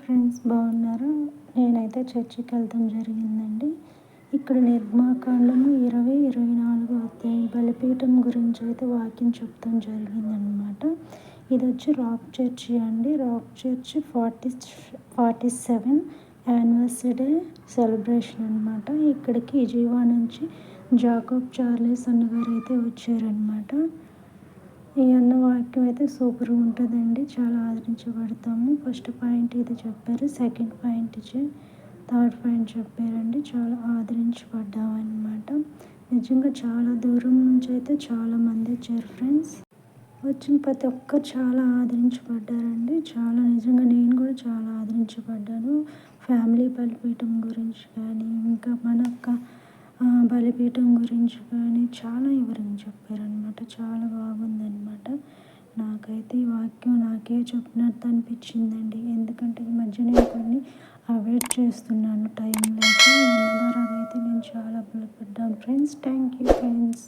Friends, బాగున్నారా? నేనైతే చర్చికి వెళ్ళటం జరిగిందండి. ఇక్కడ నిర్గమాకాండము 20-24 అధ్యాయం బలిపీఠం గురించి అయితే వాక్యం చెప్తాం జరిగిందనమాట. ఇది వచ్చి రాక్ చర్చి అండి. రాక్ చర్చి 47 యానివర్సరీ సెలబ్రేషన్ అనమాట. ఇక్కడికి విజయవాడ నుంచి జాకబ్ చార్లెస్ అన్నగారు అయితే వచ్చారనమాట. ఈ అన్న వాక్యం అయితే సూపర్గా ఉంటుందండి. చాలా ఆదరించబడతాము. ఫస్ట్ పాయింట్ ఇది చెప్పారు, సెకండ్ పాయింట్ థర్డ్ పాయింట్ చెప్పారండి. చాలా ఆదరించబడ్డామన్నమాట. నిజంగా చాలా దూరం నుంచి అయితే చాలామంది వచ్చారు ఫ్రెండ్స్. వచ్చిన ప్రతి ఒక్కరు చాలా ఆదరించబడ్డారండి. చాలా నిజంగా నేను కూడా చాలా ఆదరించబడ్డాను. ఫ్యామిలీ బలిపీఠం గురించి కానీ, ఇంకా మన బలిపీఠం గురించి కానీ చాలా వివరంగా చెప్పారనమాట. చాలా బాగుందనమాట. నాకైతే ఈ వాక్యం నాకే చెప్పినట్టు అనిపించిందండి. ఎందుకంటే ఈ మధ్య నేను కొన్ని అవాయిడ్ చేస్తున్నాను టైం లేక. ఈ ద్వారా అయితే నేను చాలా బలపడ్డాను ఫ్రెండ్స్. Thank you friends.